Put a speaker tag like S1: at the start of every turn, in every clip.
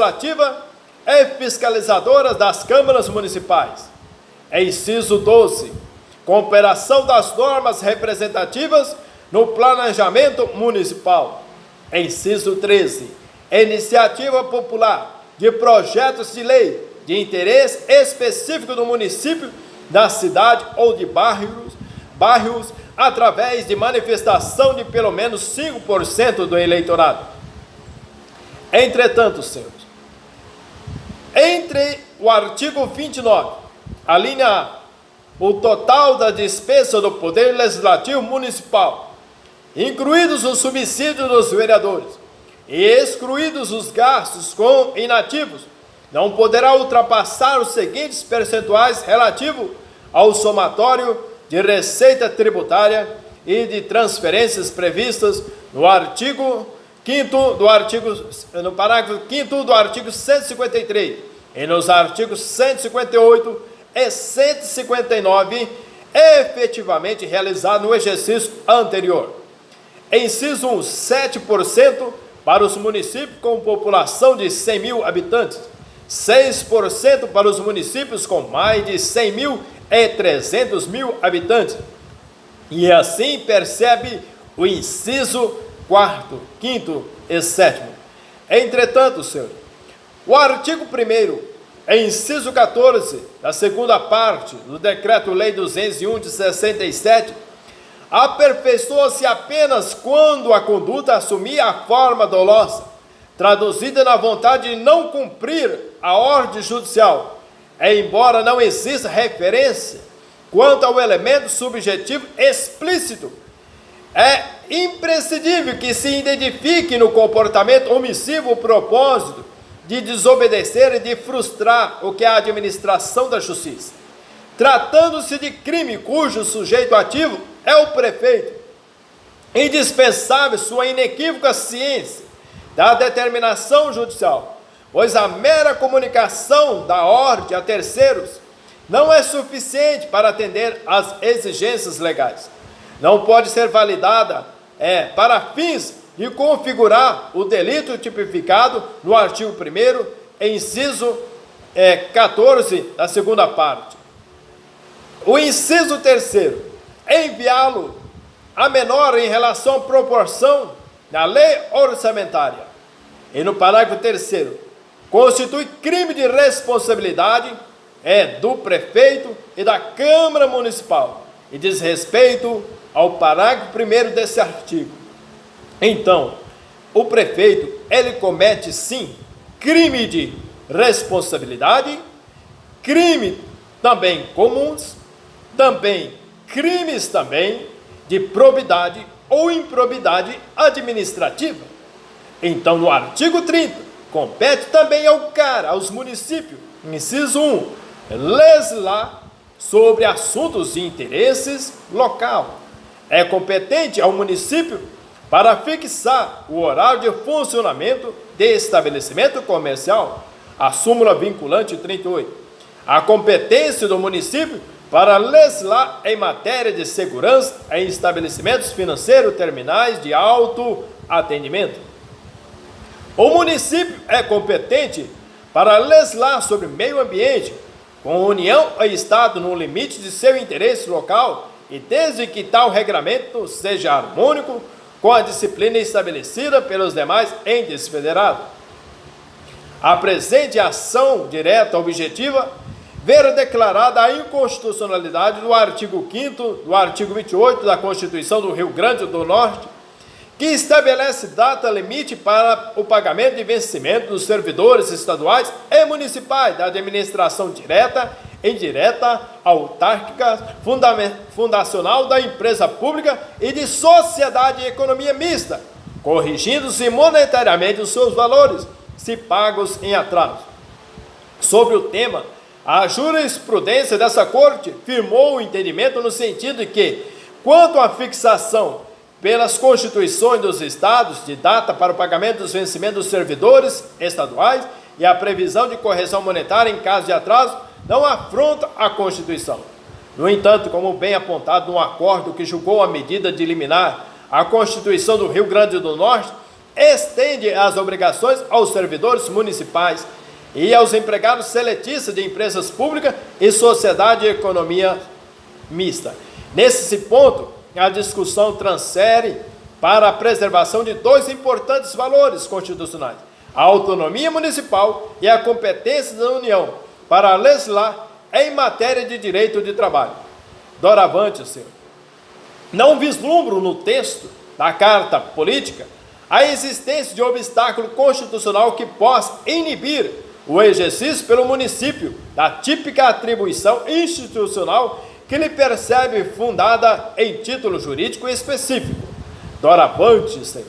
S1: legislativa e fiscalizadoras das câmaras municipais. Inciso 12. Cooperação das normas representativas no planejamento municipal. Inciso 13. Iniciativa popular de projetos de lei de interesse específico do município, da cidade ou de bairros através de manifestação de pelo menos 5% do eleitorado. Entretanto, senhores, entre o artigo 29, a linha A, o total da despesa do Poder Legislativo Municipal, incluídos os subsídios dos vereadores e excluídos os gastos com inativos, não poderá ultrapassar os seguintes percentuais relativos ao somatório de receita tributária e de transferências previstas no artigo 5º no parágrafo 5º do artigo 153 e nos artigos 158 e 159, efetivamente realizado no exercício anterior. Inciso 1, 7% para os municípios com população de 100 mil habitantes, 6% para os municípios com mais de 100 mil e 300 mil habitantes. E assim percebe o inciso 4º, 5º e 7º. Entretanto, senhor, o artigo 1º, inciso 14, da segunda parte do Decreto-Lei 201 de 67, aperfeiçoa-se apenas quando a conduta assumir a forma dolosa, traduzida na vontade de não cumprir a ordem judicial, embora não exista referência quanto ao elemento subjetivo explícito. É imprescindível que se identifique no comportamento omissivo o propósito de desobedecer e de frustrar o que é a administração da justiça. Tratando-se de crime cujo sujeito ativo é o prefeito, indispensável sua inequívoca ciência da determinação judicial, pois a mera comunicação da ordem a terceiros não é suficiente para atender às exigências legais. Não pode ser validada para fins de configurar o delito tipificado no artigo 1º, inciso 14 da segunda parte. O inciso 3º, enviá-lo a menor em relação à proporção na lei orçamentária. E no parágrafo 3º, constitui crime de responsabilidade do prefeito e da Câmara Municipal e diz respeito ao parágrafo 1º desse artigo. Então, o prefeito, ele comete sim crime de responsabilidade, crime também comuns, também crimes também de probidade ou improbidade administrativa. Então, no artigo 30, compete também aos municípios, inciso 1, legislar sobre assuntos de interesses local. É competente ao município para fixar o horário de funcionamento de estabelecimento comercial, a súmula vinculante 38. A competência do município para legislar em matéria de segurança em estabelecimentos financeiros terminais de autoatendimento. O município é competente para legislar sobre meio ambiente, com União e Estado no limite de seu interesse local e desde que tal regramento seja harmônico com a disciplina estabelecida pelos demais entes federados. A presente ação direta objetiva ver declarada a inconstitucionalidade do artigo 5º do artigo 28 da Constituição do Rio Grande do Norte, que estabelece data limite para o pagamento de vencimento dos servidores estaduais e municipais da administração direta, indireta, autárquica, fundacional da empresa pública e de sociedade e economia mista, corrigindo-se monetariamente os seus valores, se pagos em atraso. Sobre o tema, a jurisprudência dessa Corte firmou o entendimento no sentido de que, quanto à fixação pelas constituições dos estados de data para o pagamento dos vencimentos dos servidores estaduais e a previsão de correção monetária em caso de atraso, não afronta a Constituição. No entanto, como bem apontado no acordo que julgou a medida de liminar a Constituição do Rio Grande do Norte, estende as obrigações aos servidores municipais e aos empregados seletistas de empresas públicas e sociedade e economia mista. Nesse ponto, a discussão transfere para a preservação de dois importantes valores constitucionais: a autonomia municipal e a competência da União para legislar em matéria de direito de trabalho. Doravante, senhor, não vislumbro no texto da Carta Política a existência de obstáculo constitucional que possa inibir o exercício pelo município da típica atribuição institucional que lhe percebe fundada em título jurídico específico. Doravante, senhor,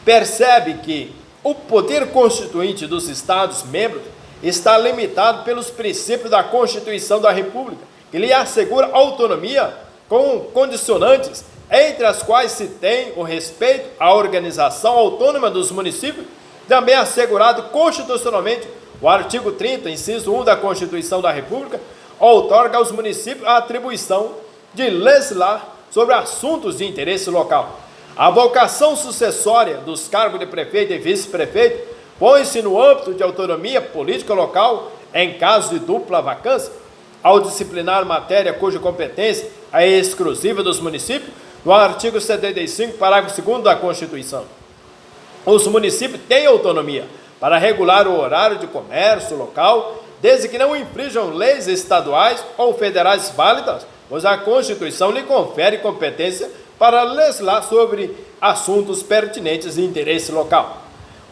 S1: percebe que o poder constituinte dos Estados-membros está limitado pelos princípios da Constituição da República, que lhe assegura autonomia com condicionantes, entre as quais se tem o respeito à organização autônoma dos municípios, também assegurado constitucionalmente. O artigo 30, inciso 1 da Constituição da República, outorga aos municípios a atribuição de legislar sobre assuntos de interesse local. A vocação sucessória dos cargos de prefeito e vice-prefeito põe-se no âmbito de autonomia política local em caso de dupla vacância, ao disciplinar matéria cuja competência é exclusiva dos municípios, no artigo 75, parágrafo 2º da Constituição. Os municípios têm autonomia para regular o horário de comércio local, desde que não infringam leis estaduais ou federais válidas, pois a Constituição lhe confere competência para legislar sobre assuntos pertinentes de interesse local.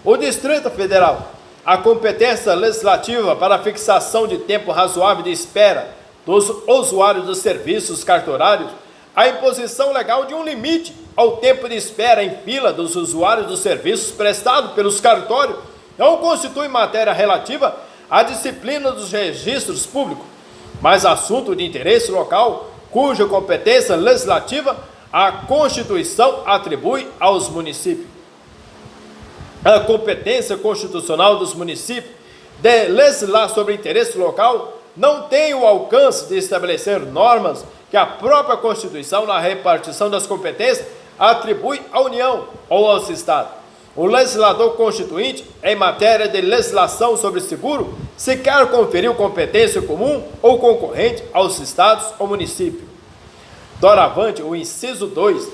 S1: O Distrito Federal, a competência legislativa para a fixação de tempo razoável de espera dos usuários dos serviços cartorários, a imposição legal de um limite ao tempo de espera em fila dos usuários dos serviços prestados pelos cartórios, não constitui matéria relativa à disciplina dos registros públicos, mas assunto de interesse local, cuja competência legislativa a Constituição atribui aos municípios. A competência constitucional dos municípios de legislar sobre interesse local não tem o alcance de estabelecer normas que a própria Constituição, na repartição das competências, atribui à União ou aos Estados. O legislador constituinte, em matéria de legislação sobre seguro, sequer conferiu competência comum ou concorrente aos Estados ou municípios. Doravante, o inciso 2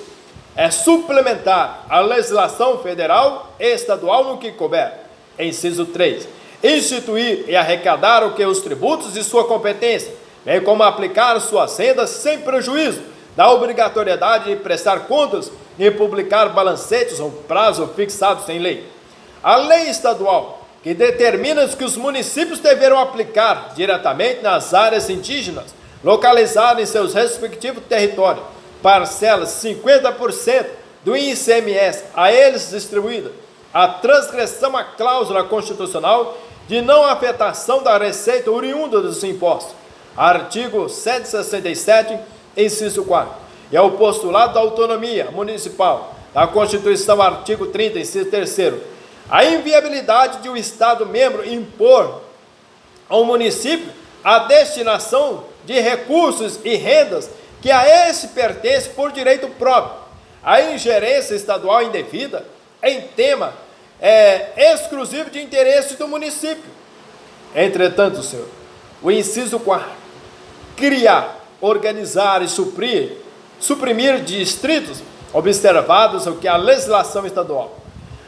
S1: é suplementar a legislação federal e estadual no que couber. Inciso 3, instituir e arrecadar o que os tributos de sua competência, bem como aplicar suas rendas sem prejuízo da obrigatoriedade de prestar contas e publicar balancetes ou prazo fixados em lei. A lei estadual, que determina que os municípios deverão aplicar diretamente nas áreas indígenas localizadas em seus respectivos territórios, parcelas 50% do ICMS a eles distribuída, a transgressão à cláusula constitucional de não afetação da receita oriunda dos impostos, artigo 167, inciso 4, e ao postulado da autonomia municipal, da Constituição, artigo 30, inciso 3º, a inviabilidade de um Estado-membro impor ao município a destinação de recursos e rendas que a esse pertence por direito próprio, a ingerência estadual indevida em tema exclusivo de interesse do município. Entretanto, senhor, o inciso 4, criar, organizar e suprimir distritos, observados o que a legislação estadual,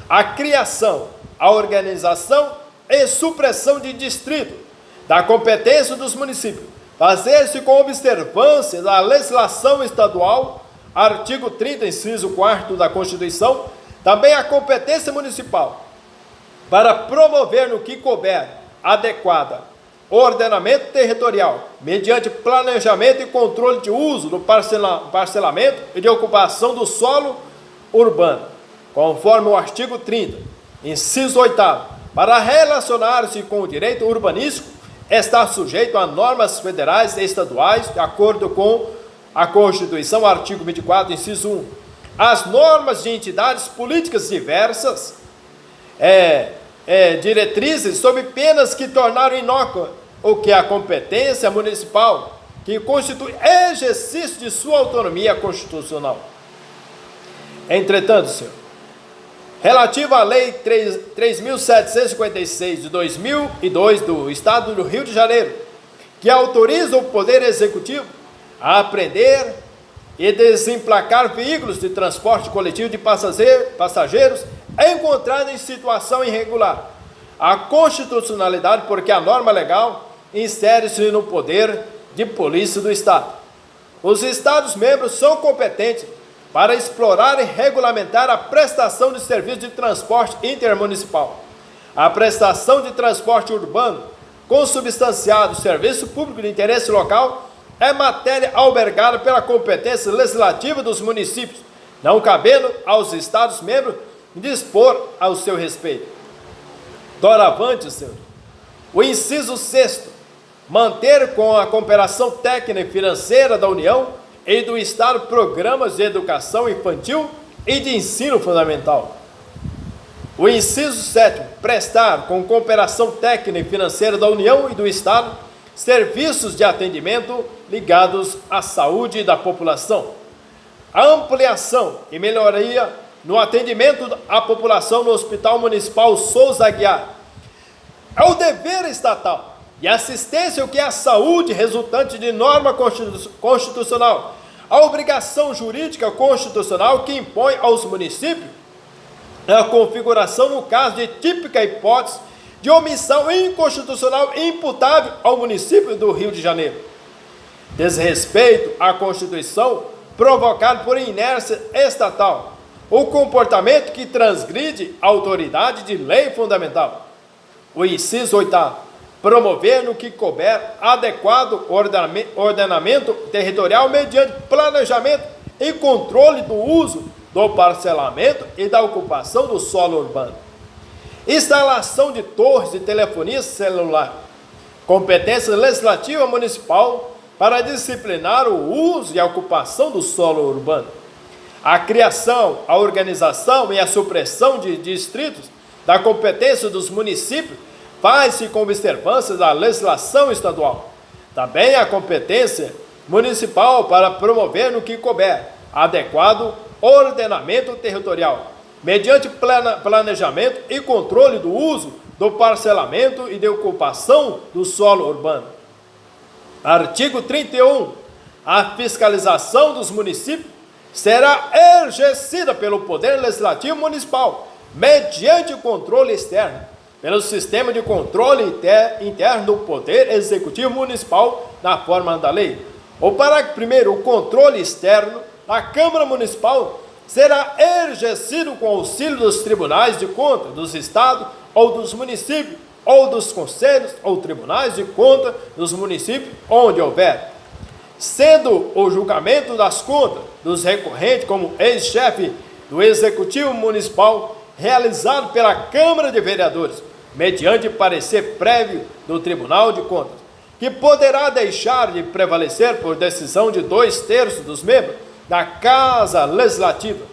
S1: a criação, a organização e supressão de distrito, da competência dos municípios, fazer-se com observância da legislação estadual, artigo 30, inciso 4º da Constituição, também a competência municipal, para promover no que couber adequada ordenamento territorial, mediante planejamento e controle de uso do parcelamento e de ocupação do solo urbano, conforme o artigo 30, inciso 8º, para relacionar-se com o direito urbanístico, está sujeito a normas federais e estaduais, de acordo com a Constituição, artigo 24, inciso 1. As normas de entidades políticas diversas, diretrizes, sob penas que tornaram inócua o que a competência municipal, que constitui exercício de sua autonomia constitucional. Entretanto, senhor, relativa à Lei 3.756 de 2002 do Estado do Rio de Janeiro, que autoriza o Poder Executivo a apreender e desemplacar veículos de transporte coletivo de passageiros encontrados em situação irregular. A constitucionalidade, porque a norma legal insere-se no poder de polícia do Estado. Os Estados-membros são competentes para explorar e regulamentar a prestação de serviço de transporte intermunicipal, a prestação de transporte urbano, consubstanciado serviço público de interesse local, é matéria albergada pela competência legislativa dos municípios, não cabendo aos Estados-membros dispor ao seu respeito. Doravante, senhor, o inciso 6º, manter com a cooperação técnica e financeira da União e do Estado programas de educação infantil e de ensino fundamental. O inciso 7º, prestar com cooperação técnica e financeira da União e do Estado serviços de atendimento ligados à saúde da população. A ampliação e melhoria no atendimento à população no Hospital Municipal Souza Aguiar é o dever estatal e assistência ao que é a saúde resultante de norma constitucional, a obrigação jurídica constitucional que impõe aos municípios a configuração no caso de típica hipótese de omissão inconstitucional imputável ao município do Rio de Janeiro. Desrespeito à Constituição provocado por inércia estatal, o comportamento que transgride a autoridade de lei fundamental. O inciso 8º, promover no que couber adequado ordenamento territorial mediante planejamento e controle do uso, do parcelamento e da ocupação do solo urbano. Instalação de torres de telefonia celular. Competência legislativa municipal para disciplinar o uso e a ocupação do solo urbano. A criação, a organização e a supressão de distritos da competência dos municípios faz-se com observância da legislação estadual. Também a competência municipal para promover no que couber adequado ordenamento territorial, mediante planejamento e controle do uso, do parcelamento e de ocupação do solo urbano. Artigo 31. A fiscalização dos municípios será exercida pelo Poder Legislativo Municipal, mediante o controle externo, pelo sistema de controle interno do Poder Executivo Municipal, na forma da lei. O parágrafo 1º, o controle externo da Câmara Municipal será exercido com auxílio dos tribunais de contas dos estados ou dos municípios, ou dos conselhos ou tribunais de contas dos municípios, onde houver. Sendo o julgamento das contas dos recorrentes como ex-chefe do Executivo Municipal realizado pela Câmara de Vereadores, mediante parecer prévio do Tribunal de Contas, que poderá deixar de prevalecer por decisão de 2/3 dos membros da Casa Legislativa.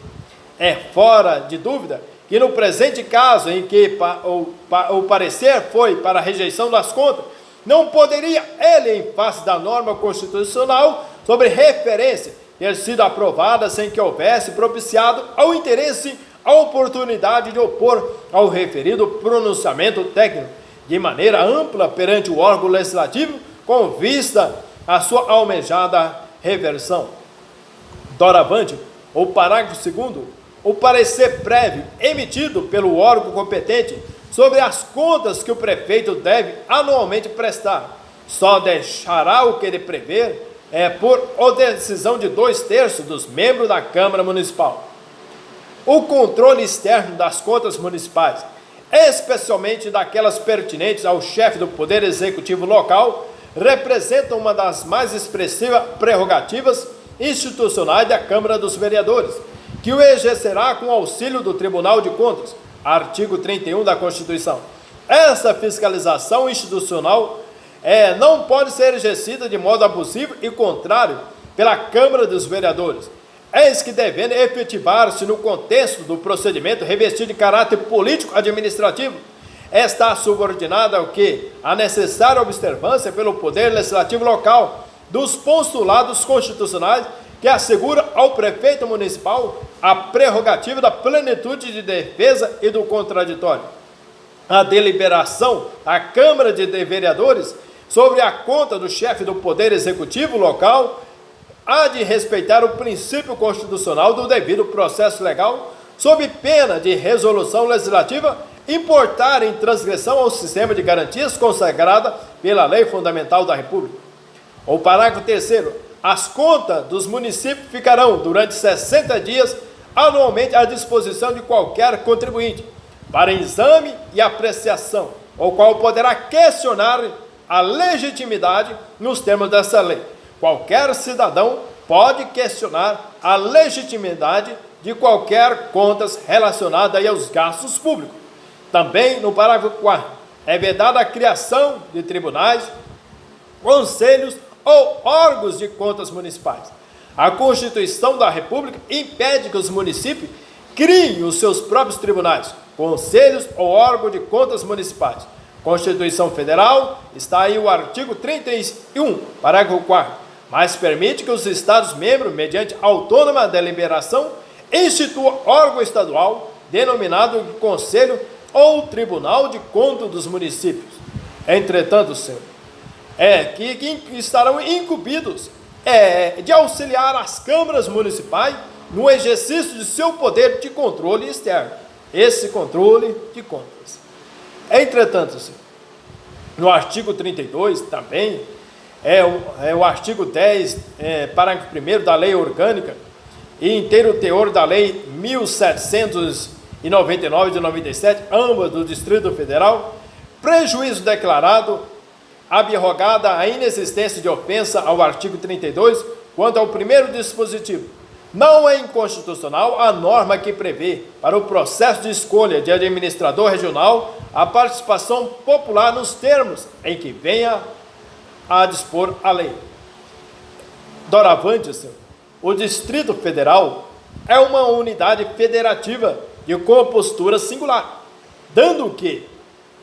S1: É fora de dúvida que no presente caso em que o parecer foi para a rejeição das contas, não poderia ele, em face da norma constitucional sobre referência, ter sido aprovada sem que houvesse propiciado ao interesse a oportunidade de opor ao referido pronunciamento técnico de maneira ampla perante o órgão legislativo, com vista à sua almejada reversão. Doravante, o parágrafo 2º, o parecer prévio emitido pelo órgão competente sobre as contas que o prefeito deve anualmente prestar, só deixará o que ele prever por decisão de 2/3 dos membros da Câmara Municipal. O controle externo das contas municipais, especialmente daquelas pertinentes ao chefe do Poder Executivo local, representa uma das mais expressivas prerrogativas institucionais da Câmara dos Vereadores, que o exercerá com auxílio do Tribunal de Contas, artigo 31 da Constituição. Essa fiscalização institucional não pode ser exercida de modo abusivo e contrário pela Câmara dos Vereadores. Eis que devendo efetivar-se no contexto do procedimento revestido de caráter político-administrativo, está subordinada ao que? A necessária observância pelo Poder Legislativo local dos postulados constitucionais que assegura ao prefeito municipal a prerrogativa da plenitude de defesa e do contraditório. A deliberação da Câmara de Vereadores sobre a conta do chefe do Poder Executivo local há de respeitar o princípio constitucional do devido processo legal, sob pena de resolução legislativa importar em transgressão ao sistema de garantias consagrada pela Lei Fundamental da República. O parágrafo 3º. As contas dos municípios ficarão, durante 60 dias, anualmente à disposição de qualquer contribuinte, para exame e apreciação, o qual poderá questionar a legitimidade nos termos dessa lei. Qualquer cidadão pode questionar a legitimidade de qualquer contas relacionada aí aos gastos públicos. Também, no parágrafo 4º, é vedada a criação de tribunais, conselhos ou órgãos de contas municipais. A Constituição da República impede que os municípios criem os seus próprios tribunais, conselhos ou órgãos de contas municipais. Constituição Federal, está aí o artigo 31, parágrafo 4º, mas permite que os Estados-membros, mediante autônoma deliberação, instituam órgão estadual, denominado Conselho ou Tribunal de Contas dos Municípios. Entretanto, senhor, que estarão incumbidos de auxiliar as câmaras municipais no exercício de seu poder de controle externo, esse controle de contas. Entretanto, senhor, no artigo 32 também, o artigo 10, parágrafo 1º da Lei Orgânica e inteiro teor da Lei 1799 de 97, ambas do Distrito Federal, prejuízo declarado, abrogada a inexistência de ofensa ao artigo 32, quanto ao primeiro dispositivo. Não é inconstitucional a norma que prevê, para o processo de escolha de administrador regional, a participação popular nos termos em que venha a dispor a lei. Doravante, senhor, o Distrito Federal é uma unidade federativa de compostura singular, dando que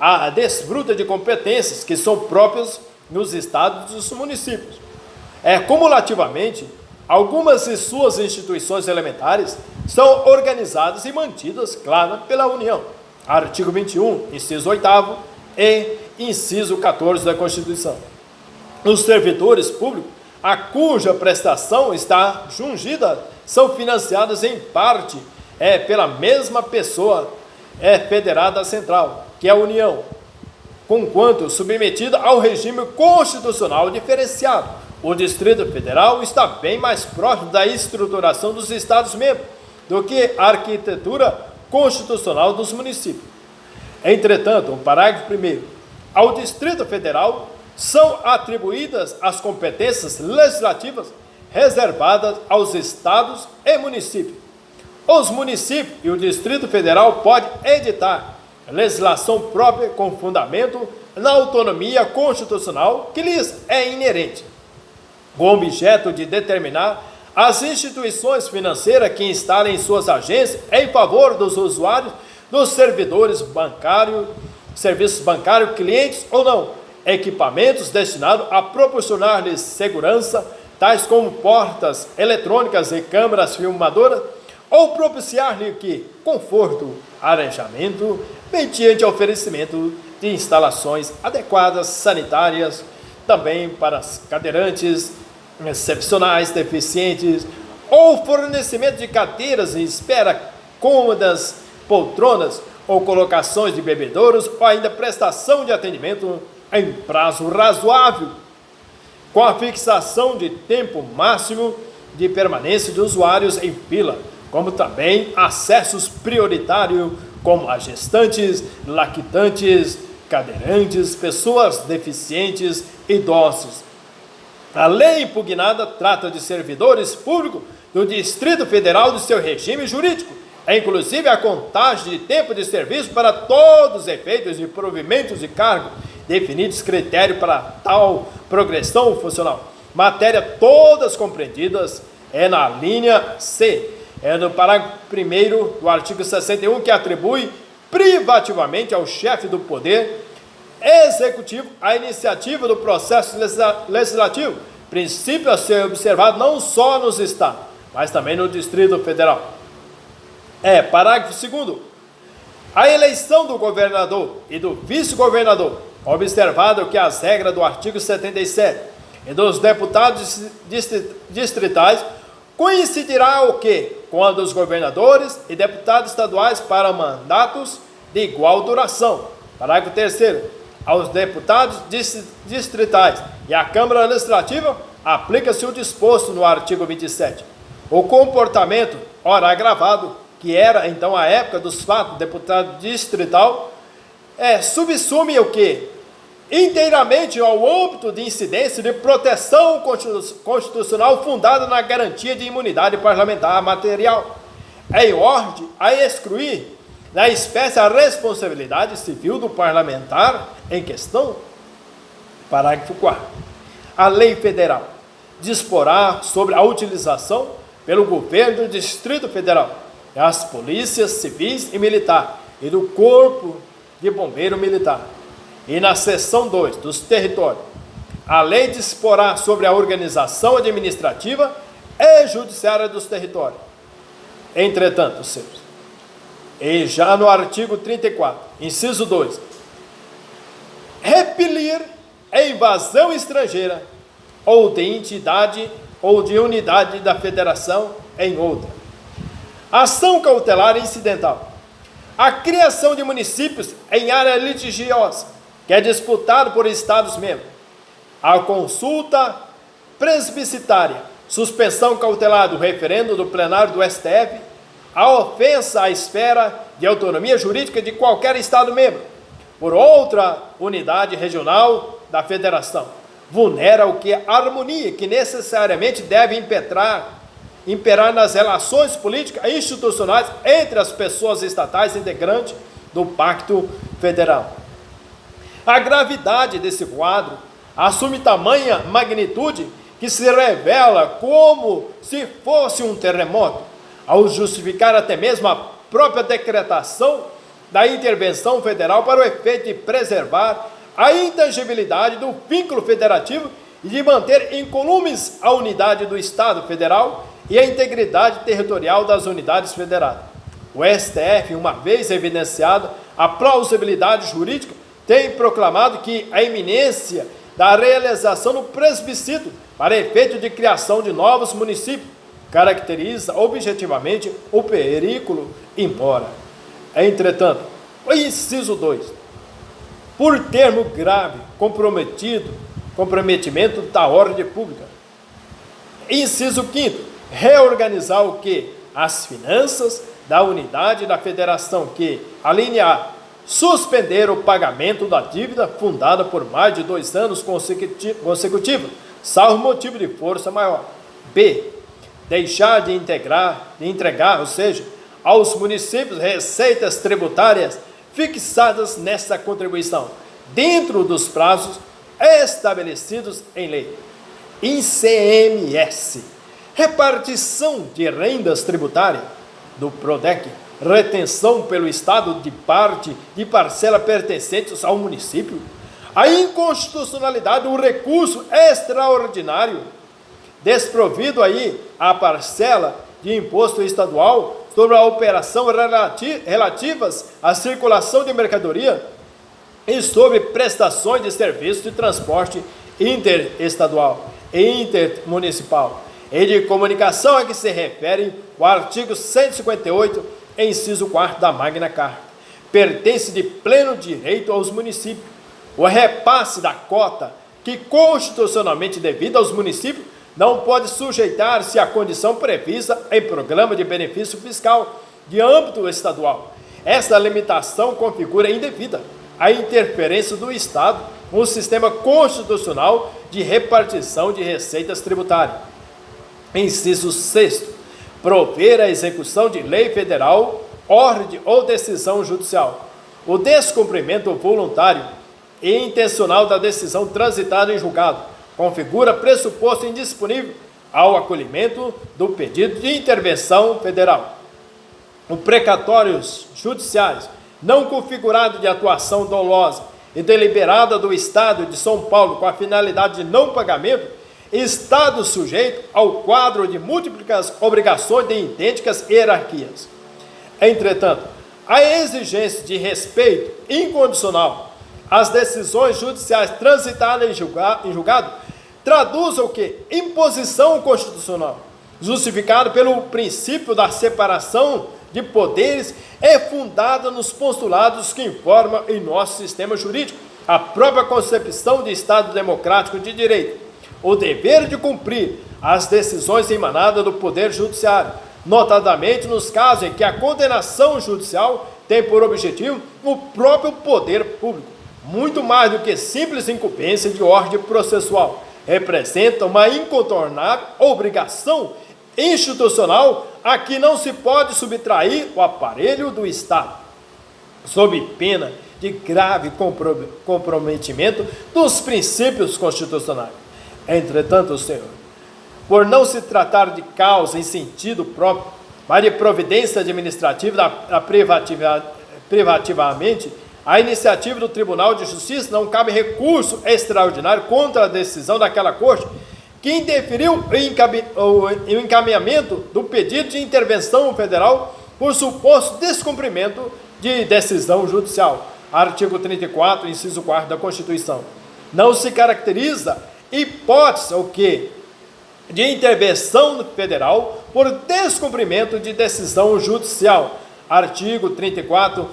S1: a desfruta de competências que são próprias nos estados e dos municípios. Cumulativamente, algumas de suas instituições elementares são organizadas e mantidas, claro, pela União. Artigo 21, inciso 8º e inciso 14 da Constituição. Os servidores públicos, a cuja prestação está jungida, são financiadas em parte pela mesma pessoa federada central, que é a União, conquanto submetida ao regime constitucional diferenciado. O Distrito Federal está bem mais próximo da estruturação dos Estados-membros do que a arquitetura constitucional dos municípios. Entretanto, o parágrafo 1º, ao Distrito Federal são atribuídas as competências legislativas reservadas aos estados e municípios. Os municípios e o Distrito Federal podem editar legislação própria com fundamento na autonomia constitucional que lhes é inerente, com o objeto de determinar as instituições financeiras que instalem suas agências em favor dos usuários dos servidores bancários, serviços bancários, clientes ou não, equipamentos destinados a proporcionar-lhes segurança, tais como portas eletrônicas e câmeras filmadoras, ou propiciar-lhe que conforto, arejamento, mediante oferecimento de instalações adequadas, sanitárias, também para as cadeirantes, excepcionais, deficientes, ou fornecimento de cadeiras em espera, cômodas, poltronas, ou colocações de bebedouros, ou ainda prestação de atendimento em prazo razoável, com a fixação de tempo máximo de permanência de usuários em fila, como também acessos prioritários, como a gestantes, lactantes, cadeirantes, pessoas deficientes, idosos. A lei impugnada trata de servidores públicos do Distrito Federal do seu regime jurídico, inclusive a contagem de tempo de serviço para todos os efeitos de provimentos de cargo, definidos critérios para tal progressão funcional. Matéria todas compreendidas na linha C, no parágrafo 1º do artigo 61, que atribui privativamente ao chefe do Poder Executivo a iniciativa do processo legislativo, princípio a ser observado não só nos estados, mas também no Distrito Federal. Parágrafo 2º. A eleição do governador e do vice-governador, observado que as regras do artigo 77 e dos deputados distritais, coincidirá o quê? Com a dos governadores e deputados estaduais para mandatos de igual duração. Parágrafo 3º. Aos deputados distritais e à Câmara Legislativa, aplica-se o disposto no artigo 27. O comportamento, ora agravado, que era então a época dos fatos do deputado distrital, subsume o quê? Inteiramente ao âmbito de incidência de proteção constitucional fundada na garantia de imunidade parlamentar material, em ordem a excluir da espécie a responsabilidade civil do parlamentar em questão. Parágrafo 4º. A lei federal disporá sobre a utilização pelo governo do Distrito Federal, as polícias civis e militar e do Corpo de Bombeiro Militar. E na seção 2 dos territórios, a lei disporá sobre a organização administrativa e judiciária dos territórios. Entretanto, senhores, e já no artigo 34, inciso 2, repelir a invasão estrangeira ou de entidade ou de unidade da federação em outra. Ação cautelar incidental. A criação de municípios em área litigiosa, que é disputado por Estados-membros. A consulta plebiscitária, suspensão cautelar do referendo do plenário do STF, a ofensa à esfera de autonomia jurídica de qualquer Estado-membro por outra unidade regional da federação, vulnera o que a harmonia que necessariamente deve imperar nas relações políticas e institucionais entre as pessoas estatais integrantes do Pacto Federal. A gravidade desse quadro assume tamanha magnitude que se revela como se fosse um terremoto, ao justificar até mesmo a própria decretação da intervenção federal para o efeito de preservar a intangibilidade do vínculo federativo e de manter incolumes a unidade do Estado federal e a integridade territorial das unidades federadas. O STF, uma vez evidenciado a plausibilidade jurídica, tem proclamado que a iminência da realização do plebiscito para efeito de criação de novos municípios caracteriza objetivamente o perigo, embora. Entretanto, o inciso 2, por termo grave, comprometimento da ordem pública. Inciso 5º, reorganizar o que? As finanças da unidade da federação que, alinear, suspender o pagamento da dívida fundada por mais de 2 anos consecutivos, salvo motivo de força maior. B. Deixar de entregar, ou seja, aos municípios receitas tributárias fixadas nessa contribuição, dentro dos prazos estabelecidos em lei. ICMS, repartição de rendas tributárias do PRODEC, retenção pelo Estado de parte de parcela pertencentes ao município, a inconstitucionalidade do recurso extraordinário, desprovido aí a parcela de imposto estadual sobre a operação relativas à circulação de mercadoria e sobre prestações de serviços de transporte interestadual e intermunicipal e de comunicação a que se refere o artigo 158, inciso 4 da Magna Carta. Pertence de pleno direito aos municípios. O repasse da cota que constitucionalmente devida aos municípios não pode sujeitar-se à condição prevista em programa de benefício fiscal de âmbito estadual. Essa limitação configura indevida a interferência do Estado no sistema constitucional de repartição de receitas tributárias. Inciso 6º, prover a execução de lei federal, ordem ou decisão judicial. O descumprimento voluntário e intencional da decisão transitada em julgado configura pressuposto indisponível ao acolhimento do pedido de intervenção federal. Os precatórios judiciais não configurados de atuação dolosa e deliberada do Estado de São Paulo com a finalidade de não pagamento Estado sujeito ao quadro de múltiplas obrigações de idênticas hierarquias. Entretanto, a exigência de respeito incondicional às decisões judiciais transitadas em julgado traduz o que? Imposição constitucional, justificado pelo princípio da separação de poderes, é fundada nos postulados que informam em nosso sistema jurídico a própria concepção de Estado democrático de direito, o dever de cumprir as decisões emanadas do Poder Judiciário, notadamente nos casos em que a condenação judicial tem por objetivo o próprio poder público, muito mais do que simples incumbência de ordem processual, representa uma incontornável obrigação institucional a que não se pode subtrair o aparelho do Estado, sob pena de grave comprometimento dos princípios constitucionais. Entretanto, Senhor, por não se tratar de causa em sentido próprio, mas de providência administrativa privativamente, a iniciativa do Tribunal de Justiça não cabe recurso extraordinário contra a decisão daquela Corte que indeferiu o encaminhamento do pedido de intervenção federal por suposto descumprimento de decisão judicial. Artigo 34, inciso 4 da Constituição. Não se caracteriza hipótese o que de intervenção federal por descumprimento de decisão judicial. Artigo 34,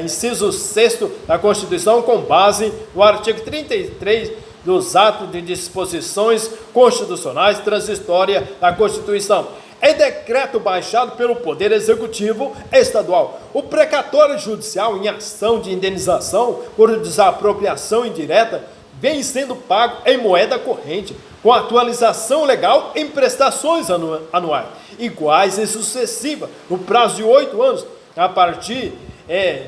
S1: inciso 6 da Constituição, com base no artigo 33 dos atos de disposições constitucionais transitórias da Constituição. Em decreto baixado pelo Poder Executivo Estadual, o precatório judicial em ação de indenização por desapropriação indireta vem sendo pago em moeda corrente, com atualização legal em prestações anuais, iguais e sucessivas, no prazo de 8 anos, a partir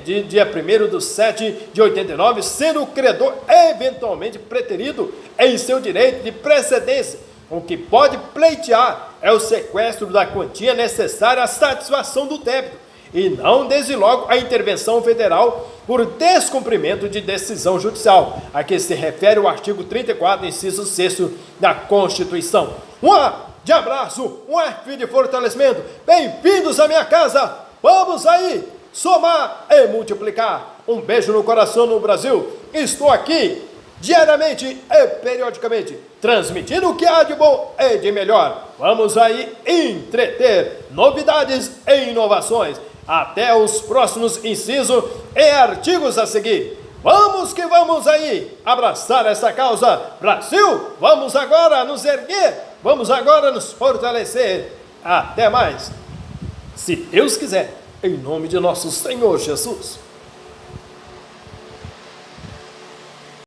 S1: de dia 1º/7/89, sendo o credor eventualmente preterido em seu direito de precedência. O que pode pleitear é o sequestro da quantia necessária à satisfação do débito, e não desde logo a intervenção federal por descumprimento de decisão judicial, a que se refere o artigo 34, inciso 6 da Constituição. Um A de abraço, um F de fortalecimento, bem-vindos à minha casa, vamos aí somar e multiplicar. Um beijo no coração no Brasil, estou aqui diariamente e periodicamente, transmitindo o que há de bom e de melhor. Vamos aí entreter novidades e inovações. Até os próximos incisos e artigos a seguir. Vamos que vamos aí abraçar essa causa. Brasil, vamos agora nos erguer, vamos agora nos fortalecer. Até mais, se Deus quiser, em nome de nosso Senhor Jesus.